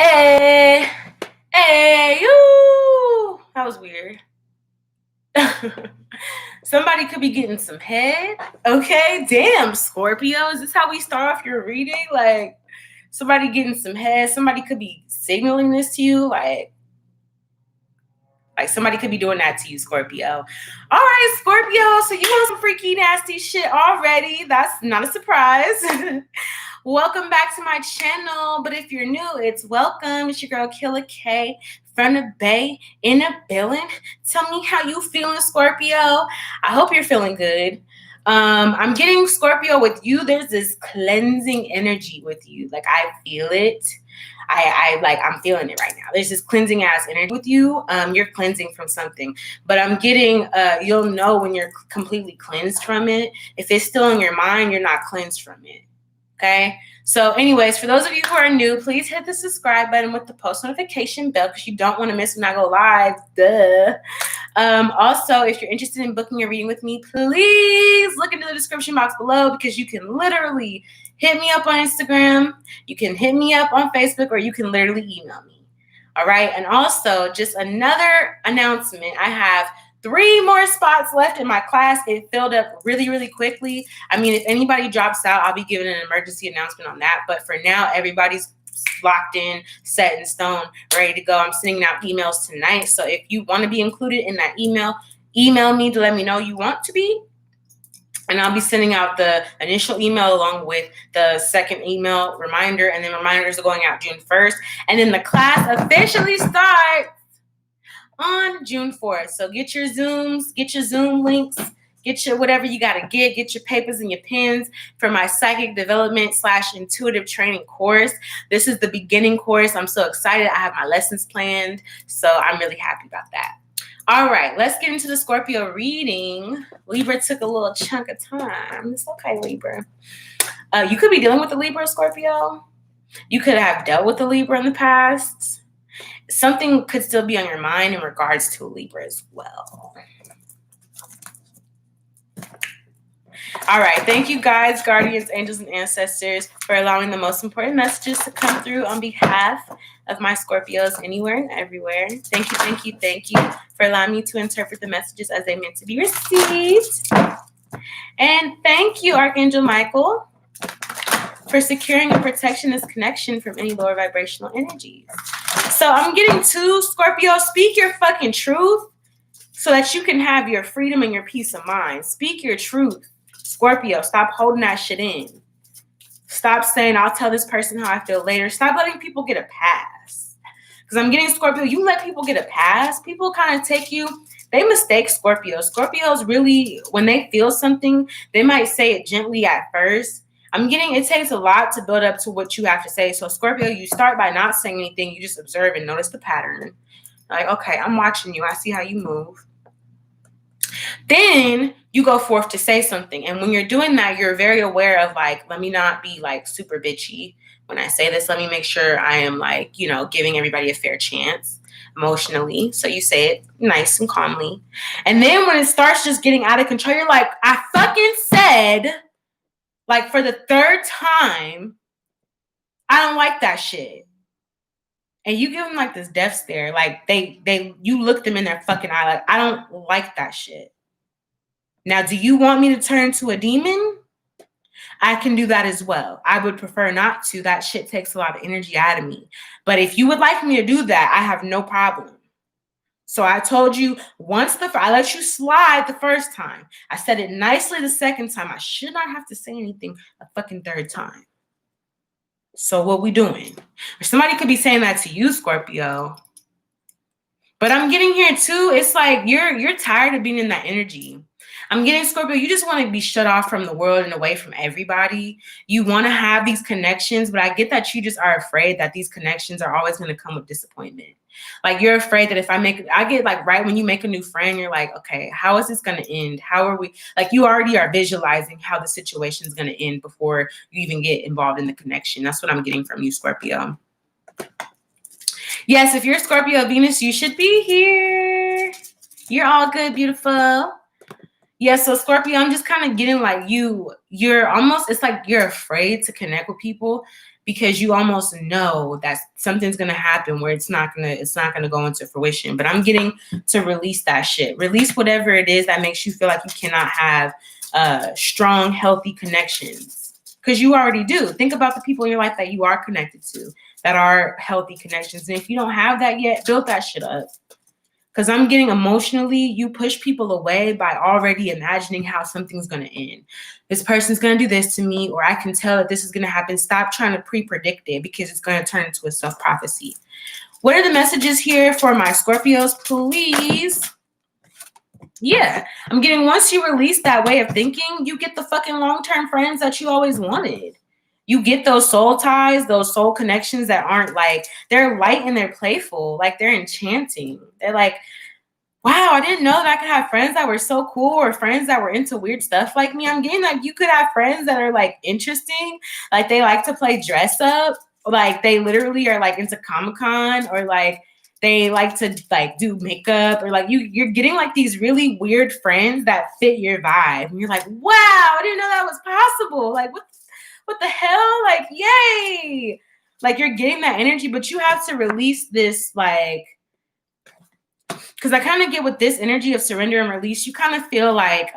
Hey, hey, you. That was weird. Somebody could be getting some head. Okay, damn, Scorpio. Is this how we start off your reading? Like, somebody getting some head. Somebody could be signaling this to you. Like somebody could be doing that to you, Scorpio. All right, Scorpio. So you want some freaky, nasty shit already. That's not a surprise. Welcome back to my channel. But if you're new, it's welcome. It's your girl, Killer K, from the Bay, in a building. Tell me how you feeling, Scorpio. I hope you're feeling good. I'm getting Scorpio with you. There's this cleansing energy with you. Like, I feel it. I'm feeling it right now. There's this cleansing ass energy with you. You're cleansing from something, but I'm getting, you'll know when you're completely cleansed from it. If it's still in your mind, you're not cleansed from it. Okay. So anyways, for those of you who are new, please hit the subscribe button with the post notification bell because you don't want to miss when I go live. Duh. Also, if you're interested in booking a reading with me, please look into the description box below because you can literally hit me up on Instagram, you can hit me up on Facebook, or you can literally email me. All right. And also, just another announcement. I have 3 more spots left in my class. It filled up really, really quickly. I mean, if anybody drops out, I'll be giving an emergency announcement on that. But for now, everybody's locked in, set in stone, ready to go. I'm sending out emails tonight. So if you want to be included in that email me to let me know you want to be. And I'll be sending out the initial email along with the second email reminder. And then reminders are going out June 1st. And then the class officially starts on June 4th. So get your Zooms, get your Zoom links, get your whatever you got to get your papers and your pens for my psychic development / intuitive training course. This is the beginning course. I'm so excited. I have my lessons planned. So I'm really happy about that. All right, let's get into the Scorpio reading. Libra took a little chunk of time. It's okay, Libra. You could be dealing with the Libra, Scorpio. You could have dealt with the Libra in the past. Something could still be on your mind in regards to a Libra as well. All right, thank you guys, guardians, angels, and ancestors for allowing the most important messages to come through on behalf of my Scorpios anywhere and everywhere. Thank you, thank you, thank you for allowing me to interpret the messages as they meant to be received. And thank you, Archangel Michael, for securing and protecting this connection from any lower vibrational energies. So I'm getting to Scorpio, speak your fucking truth so that you can have your freedom and your peace of mind. Speak your truth. Scorpio, stop holding that shit in. Stop saying, I'll tell this person how I feel later. Stop letting people get a pass. Because I'm getting Scorpio, you let people get a pass, people kind of take you, they mistake Scorpios. Scorpios really, when they feel something, they might say it gently at first. I'm getting, it takes a lot to build up to what you have to say. So Scorpio, you start by not saying anything. You just observe and notice the pattern. Like, okay, I'm watching you. I see how you move. Then you go forth to say something. And when you're doing that, you're very aware of like, let me not be like super bitchy. When I say this, let me make sure I am like, you know, giving everybody a fair chance emotionally. So you say it nice and calmly. And then when it starts just getting out of control, you're like, I fucking said, like for the 3rd time, I don't like that shit. And you give them like this death stare. Like you look them in their fucking eye. Like, I don't like that shit. Now, do you want me to turn to a demon? I can do that as well. I would prefer not to. That shit takes a lot of energy out of me. But if you would like me to do that, I have no problem. So I told you I let you slide the 1st time. I said it nicely the 2nd time. I should not have to say anything a fucking 3rd time. So what we doing? Or somebody could be saying that to you, Scorpio. But I'm getting here too. It's like you're tired of being in that energy. I'm getting Scorpio. You just want to be shut off from the world and away from everybody. You want to have these connections, but I get that you just are afraid that these connections are always going to come with disappointment. Like you're afraid that if I get like right when you make a new friend, you're like, okay, how is this going to end? How are we? Like you already are visualizing how the situation is going to end before you even get involved in the connection. That's what I'm getting from you, Scorpio. Yes, if you're Scorpio Venus, you should be here. You're all good, beautiful. Yeah, so Scorpio, I'm just kind of getting like you're almost, it's like you're afraid to connect with people because you almost know that something's gonna happen where it's not gonna go into fruition. But I'm getting to release that shit. Release whatever it is that makes you feel like you cannot have strong, healthy connections. Because you already do. Think about the people in your life that you are connected to, that are healthy connections. And if you don't have that yet, build that shit up. Because I'm getting emotionally, you push people away by already imagining how something's going to end. This person's going to do this to me, or I can tell that this is going to happen. Stop trying to pre-predict it, because it's going to turn into a self-prophecy. What are the messages here for my Scorpios, please? Yeah, I'm getting, once you release that way of thinking, you get the fucking long-term friends that you always wanted. You get those soul ties, those soul connections that aren't like, they're light and they're playful. Like, they're enchanting. They're like, wow, I didn't know that I could have friends that were so cool, or friends that were into weird stuff like me. I'm getting like, you could have friends that are like interesting. Like, they like to play dress up. Like, they literally are like into Comic-Con, or like they like to like do makeup, or like you're getting like these really weird friends that fit your vibe. And you're like, wow, I didn't know that was possible. Like, what the hell? Like, yay. Like, you're getting that energy, but you have to release this, like, because I kind of get with this energy of surrender and release, you kind of feel like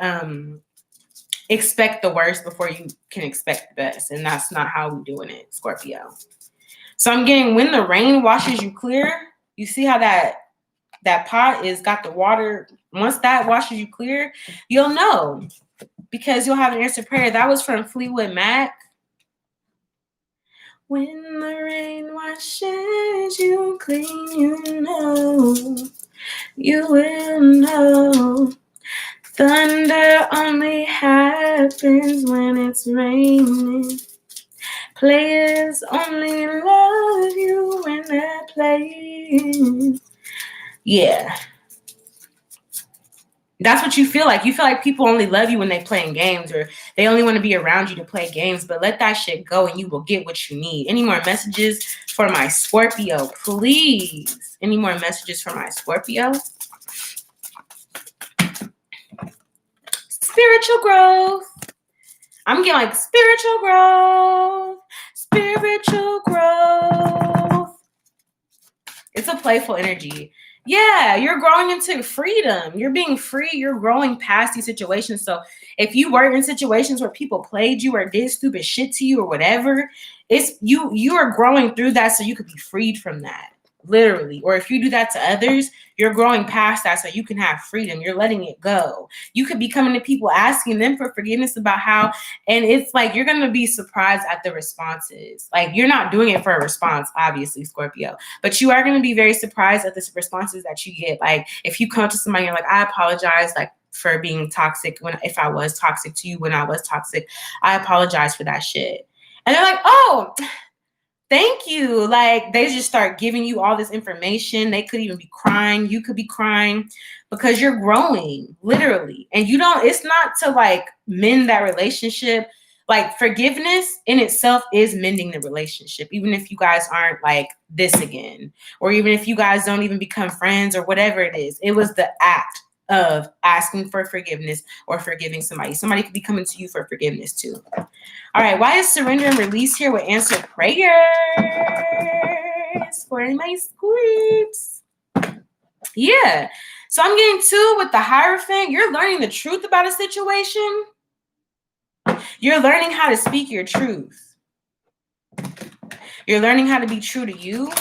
expect the worst before you can expect the best. And that's not how we're doing it, Scorpio. So I'm getting, when the rain washes you clear, you see how that pot is got the water. Once that washes you clear, you'll know, because you'll have an answered prayer. That was from Fleetwood Mac. When the rain washes you clean, you know, you will know. Thunder only happens when it's raining. Players only love you when they're playing. Yeah. That's what you feel like. You feel like people only love you when they playing games, or they only want to be around you to play games. But let that shit go and you will get what you need. Any more messages for my Scorpio, please? Any more messages for my Scorpio? Spiritual growth. I'm getting like spiritual growth. Spiritual growth. It's a playful energy. Yeah, you're growing into freedom. You're being free. You're growing past these situations. So if you were in situations where people played you or did stupid shit to you or whatever, it's you are growing through that so you could be freed from that, literally. Or if you do that to others, you're growing past that so you can have freedom. You're letting it go. You could be coming to people asking them for forgiveness about how, and it's like you're going to be surprised at the responses. Like, you're not doing it for a response, obviously, Scorpio, but you are going to be very surprised at the responses that you get. Like, if you come to somebody and you're like, I apologize, like, for being toxic if I was toxic to you when I was toxic, I apologize for that shit. And they're like, oh, thank you. Like, they just start giving you all this information. They could even be crying. You could be crying because you're growing, literally. And you don't, it's not to like mend that relationship. Like, forgiveness in itself is mending the relationship, even if you guys aren't like this again, or even if you guys don't even become friends or whatever it is. It was the act of asking for forgiveness or forgiving somebody. Somebody could be coming to you for forgiveness too. All right, why is surrender and release here with answered prayers for my scripts? Yeah, so I'm getting two with the Hierophant. You're learning the truth about a situation. You're learning how to speak your truth. You're learning how to be true to you.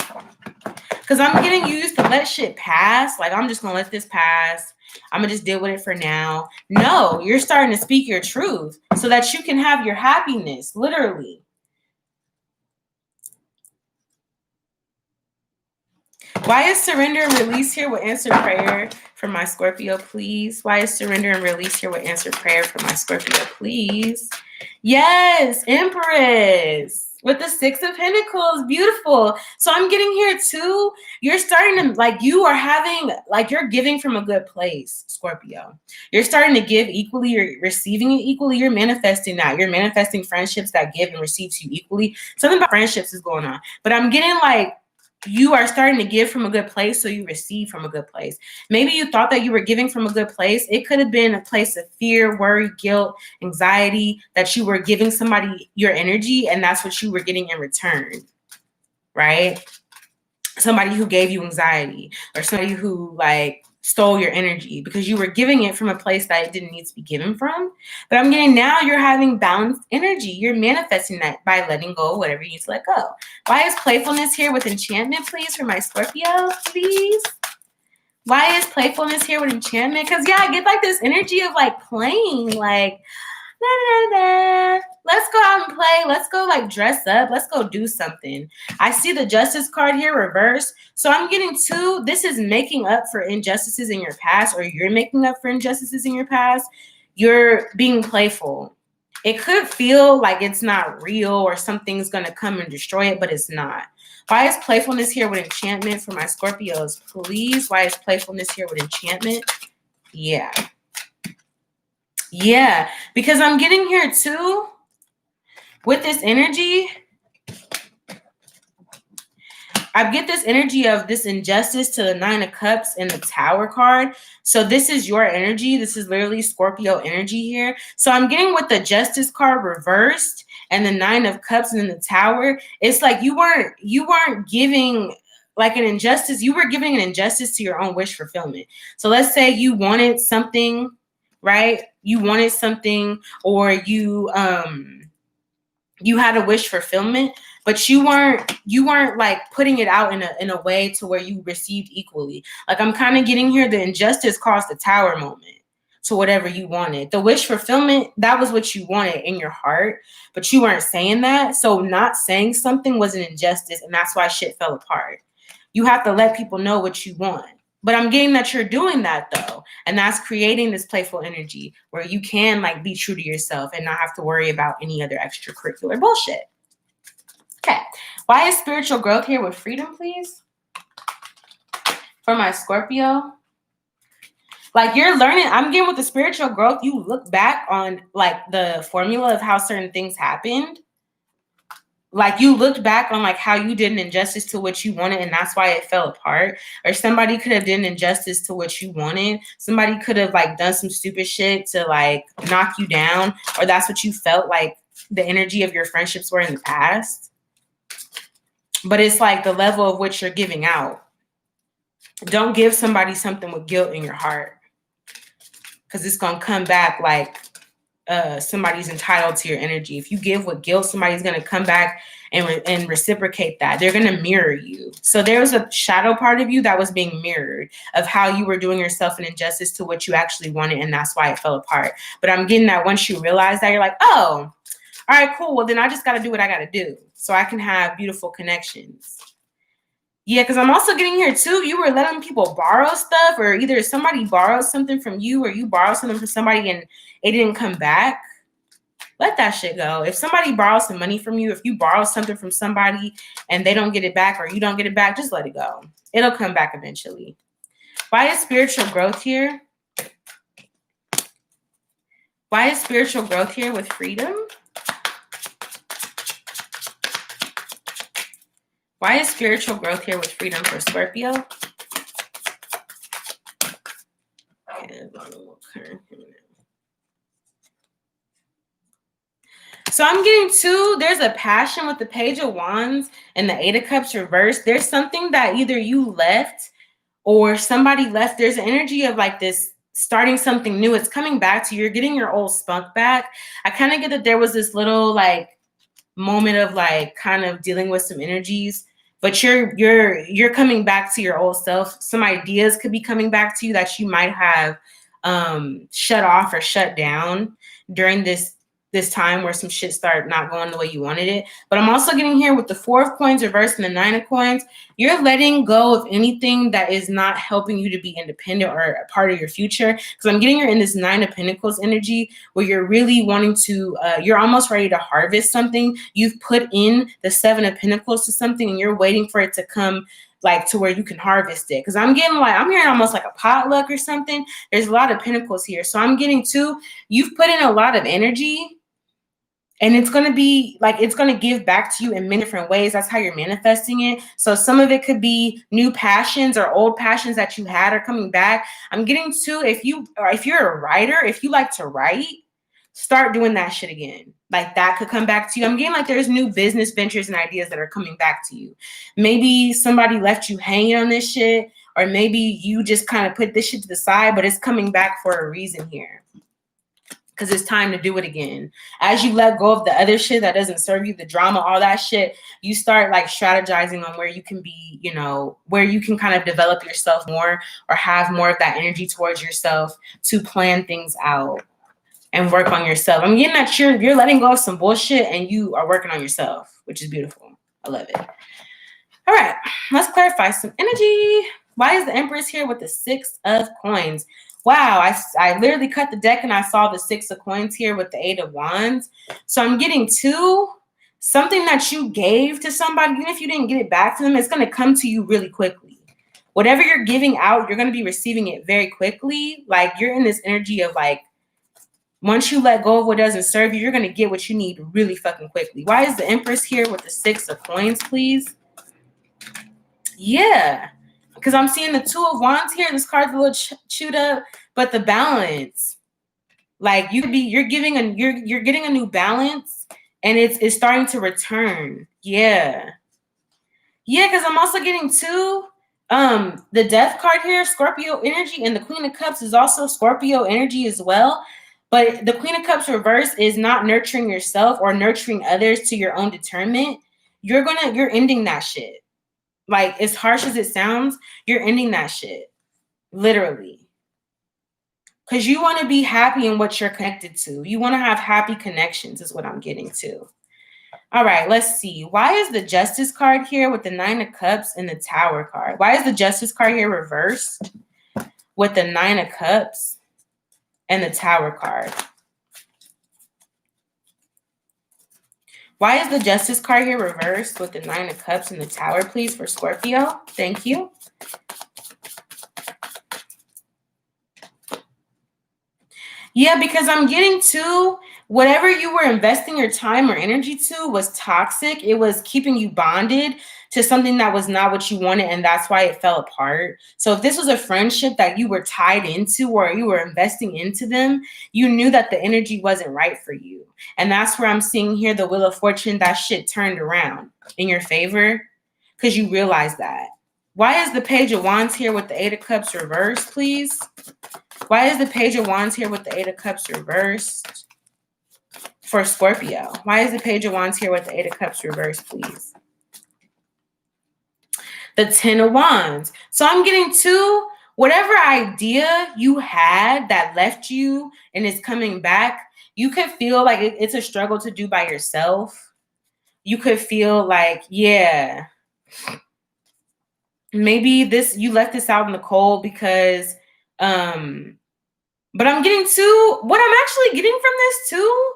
Because I'm getting used to let shit pass. Like, I'm just going to let this pass. I'm going to just deal with it for now. No, you're starting to speak your truth so that you can have your happiness, literally. Why is surrender and release here with answered prayer for my Scorpio, please? Why is surrender and release here with answered prayer for my Scorpio, please? Yes, Empress. With the Six of Pentacles, beautiful. So I'm getting here too. You're starting to, like, you are having, like, you're giving from a good place, Scorpio. You're starting to give equally. You're receiving it equally. You're manifesting that. You're manifesting friendships that give and receive to you equally. Something about friendships is going on. But I'm getting, like, you are starting to give from a good place, so you receive from a good place. Maybe you thought that you were giving from a good place. It could have been a place of fear, worry, guilt, anxiety, that you were giving somebody your energy, and that's what you were getting in return, right? Somebody who gave you anxiety, or somebody who like stole your energy because you were giving it from a place that it didn't need to be given from. But I'm getting now you're having balanced energy. You're manifesting that by letting go of whatever you need to let go. Why is playfulness here with enchantment, please, for my Scorpio, please? Why is playfulness here with enchantment? Because, yeah, I get like this energy of like playing, like, let's go out and play. Let's go like dress up. Let's go do something. I see the justice card here reversed. So I'm getting two. This is making up for injustices in your past, or you're making up for injustices in your past. You're being playful. It could feel like it's not real or something's going to come and destroy it, but it's not. Why is playfulness here with enchantment for my Scorpios, please? Why is playfulness here with enchantment? Yeah. Yeah, because I'm getting here too with this energy. I get this energy of this injustice to the 9 of Cups and the Tower card. So this is your energy. This is literally Scorpio energy here. So I'm getting with the Justice card reversed and the 9 of Cups and then the Tower. It's like you weren't giving like an injustice. You were giving an injustice to your own wish fulfillment. So let's say you wanted something, right? You wanted something, or you had a wish fulfillment, but you weren't like putting it out in a way to where you received equally. Like I'm kind of getting here, the injustice caused the Tower moment to whatever you wanted. The wish fulfillment, that was what you wanted in your heart, but you weren't saying that. So not saying something was an injustice, and that's why shit fell apart. You have to let people know what you want. But I'm getting that you're doing that though. And that's creating this playful energy where you can like be true to yourself and not have to worry about any other extracurricular bullshit. Okay. Why is spiritual growth here with freedom, please? For my Scorpio. Like you're learning, I'm getting with the spiritual growth. You look back on like the formula of how certain things happened. Like you looked back on like how you did an injustice to what you wanted, and that's why it fell apart. Or somebody could have done an injustice to what you wanted. Somebody could have like done some stupid shit to like knock you down, or that's what you felt like the energy of your friendships were in the past. But it's like the level of which you're giving out. Don't give somebody something with guilt in your heart, because it's gonna come back like somebody's entitled to your energy. If you give with guilt, somebody's going to come back and reciprocate that. They're going to mirror you. So there was a shadow part of you that was being mirrored of how you were doing yourself an injustice to what you actually wanted, and that's why it fell apart. But I'm getting that once you realize that, you're like, oh, all right, cool. Well, then I just got to do what I got to do so I can have beautiful connections. Yeah, because I'm also getting here too. You were letting people borrow stuff, or either somebody borrowed something from you or you borrowed something from somebody and it didn't come back. Let that shit go. If somebody borrows some money from you, if you borrow something from somebody and they don't get it back or you don't get it back, just let it go. It'll come back eventually. Why is spiritual growth here? Why is spiritual growth here with freedom? Why is spiritual growth here with freedom for Scorpio? So I'm getting two. There's a passion with the Page of Wands and the 8 of Cups reversed. There's something that either you left or somebody left. There's an energy of like this starting something new. It's coming back to you. You're getting your old spunk back. I kind of get that there was this little like moment of like kind of dealing with some energies. But you're coming back to your old self. Some ideas could be coming back to you that you might have shut off or shut down during this time where some shit started not going the way you wanted it. But I'm also getting here with the 4 of Coins reversed and the 9 of Coins. You're letting go of anything that is not helping you to be independent or a part of your future. Because I'm getting you're in this 9 of Pentacles energy where you're really wanting to, you're almost ready to harvest something. You've put in the 7 of Pentacles to something and you're waiting for it to come like to where you can harvest it. Because I'm getting like, I'm hearing almost like a potluck or something. There's a lot of pentacles here. So I'm getting you've put in a lot of energy And it's going to be like, it's going to give back to you in many different ways. That's how you're manifesting it. So some of it could be new passions or old passions that you had are coming back. I'm getting to, if you're a writer, if you like to write, start doing that shit again. Like that could come back to you. I'm getting like there's new business ventures and ideas that are coming back to you. Maybe somebody left you hanging on this shit, or maybe you just kind of put this shit to the side, but it's coming back for a reason here. Because it's time to do it again. As you let go of the other shit that doesn't serve you, the drama, all that shit, you start like strategizing on where you can be, you know, where you can kind of develop yourself more or have more of that energy towards yourself to plan things out and work on yourself. I'm getting that you're letting go of some bullshit and you are working on yourself, which is beautiful. I love it. All right, let's clarify some energy. Why is the Empress here with the 6 of Coins? Wow, I literally cut the deck and I saw the 6 of Coins here with the 8 of Wands. So I'm getting something that you gave to somebody, even if you didn't get it back to them, it's going to come to you really quickly. Whatever you're giving out, you're going to be receiving it very quickly. Like you're in this energy of like, once you let go of what doesn't serve you, you're going to get what you need really fucking quickly. Why is the Empress here with the 6 of Coins, please? Yeah. Because I'm seeing the 2 of Wands here. This card's a little chewed up, but the balance, like you're getting a new balance, and it's starting to return. Yeah. Because I'm also getting the Death card here, Scorpio energy, and the Queen of Cups is also Scorpio energy as well. But the Queen of Cups reverse is not nurturing yourself or nurturing others to your own determinant. You're ending that shit. Like, as harsh as it sounds, you're ending that shit. Literally. Because you want to be happy in what you're connected to. You want to have happy connections is what I'm getting to. All right, let's see. Why is the Justice card here with the 9 of Cups and the Tower card? Why is the Justice card here reversed with the 9 of Cups and the Tower card? Why is the Justice card here reversed with the 9 of Cups and the Tower, please, for Scorpio? Thank you. Yeah, because I'm getting to whatever you were investing your time or energy to was toxic. It was keeping you bonded to something that was not what you wanted, and that's why it fell apart. So if this was a friendship that you were tied into or you were investing into them, you knew that the energy wasn't right for you. And that's where I'm seeing here the Wheel of Fortune, that shit turned around in your favor because you realize that. Why is the Page of Wands here with the 8 of Cups reversed, please? Why is the Page of Wands here with the 8 of Cups reversed for Scorpio? Why is the Page of Wands here with the 8 of Cups reversed, please? The 10 of Wands. So I'm getting to whatever idea you had that left you and is coming back, you could feel like it's a struggle to do by yourself. You could feel like, yeah, maybe you left this out in the cold because, but I'm getting to what I'm actually getting from this too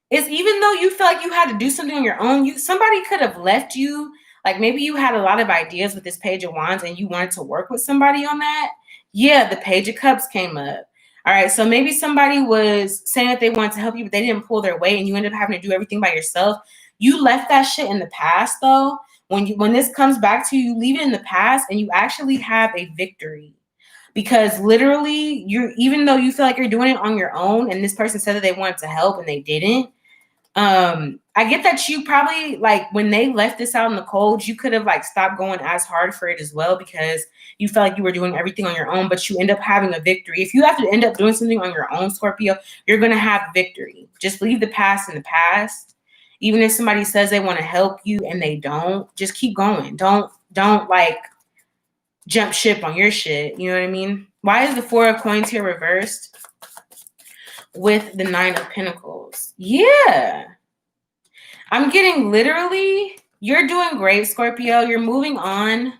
is even though you feel like you had to do something on your own, somebody could have left you. Like maybe you had a lot of ideas with this Page of Wands and you wanted to work with somebody on that. Yeah, the Page of Cups came up. All right, so maybe somebody was saying that they wanted to help you, but they didn't pull their weight and you ended up having to do everything by yourself. You left that shit in the past though. When this comes back to you, you leave it in the past and you actually have a victory. Because literally, even though you feel like you're doing it on your own and this person said that they wanted to help and they didn't, I get that you probably, like, when they left this out in the cold, you could have, like, stopped going as hard for it as well because you felt like you were doing everything on your own, but you end up having a victory. If you have to end up doing something on your own, Scorpio, you're going to have victory. Just leave the past in the past. Even if somebody says they want to help you and they don't, just keep going. Don't like, jump ship on your shit. You know what I mean? Why is the 4 of Coins here reversed with the 9 of Pentacles? Yeah. I'm getting literally, you're doing great, Scorpio. You're moving on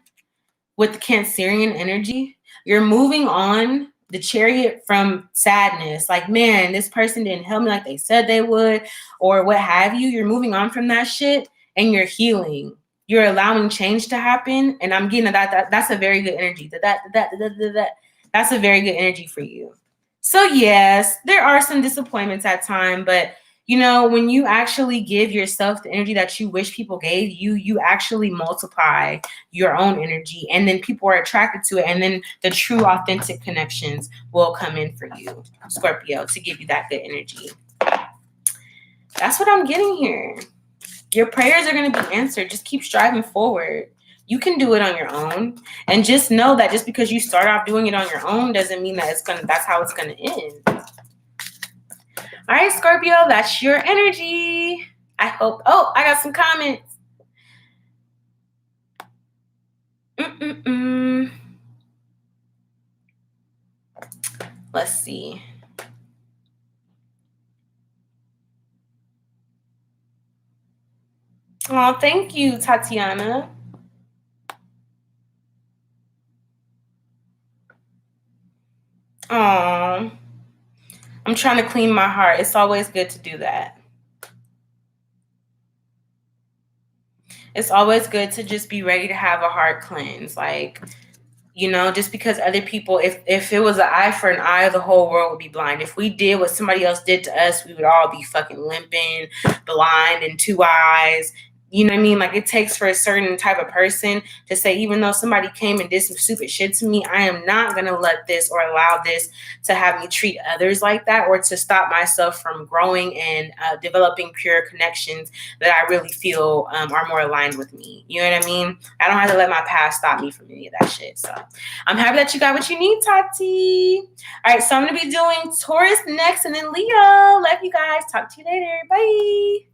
with the Cancerian energy. You're moving on the Chariot from sadness. Like, man, this person didn't help me like they said they would or what have you. You're moving on from that shit and you're healing. You're allowing change to happen. And I'm getting that's a very good energy. That's a very good energy for you. So yes, there are some disappointments at times, but You know, when you actually give yourself the energy that you wish people gave you, you actually multiply your own energy, and then people are attracted to it, and then the true authentic connections will come in for you, Scorpio, to give you that good energy. That's what I'm getting here. Your prayers are going to be answered. Just keep striving forward. You can do it on your own, and just know that just because you start off doing it on your own doesn't mean that that's how it's going to end. All right, Scorpio, that's your energy. I hope. Oh, I got some comments. Let's see. Oh, thank you, Tatiana. Oh, I'm trying to clean my heart. It's always good to do that. It's always good to just be ready to have a heart cleanse. Like, you know, just because other people, if it was an eye for an eye, the whole world would be blind. If we did what somebody else did to us, we would all be fucking limping, blind, and two eyes. You know what I mean? Like, it takes for a certain type of person to say, even though somebody came and did some stupid shit to me, I am not going to let this or allow this to have me treat others like that, or to stop myself from growing and developing pure connections that I really feel are more aligned with me. You know what I mean? I don't have to let my past stop me from any of that shit. So I'm happy that you got what you need, Tati. All right, so I'm going to be doing Taurus next, and then Leo. Love you guys. Talk to you later. Bye.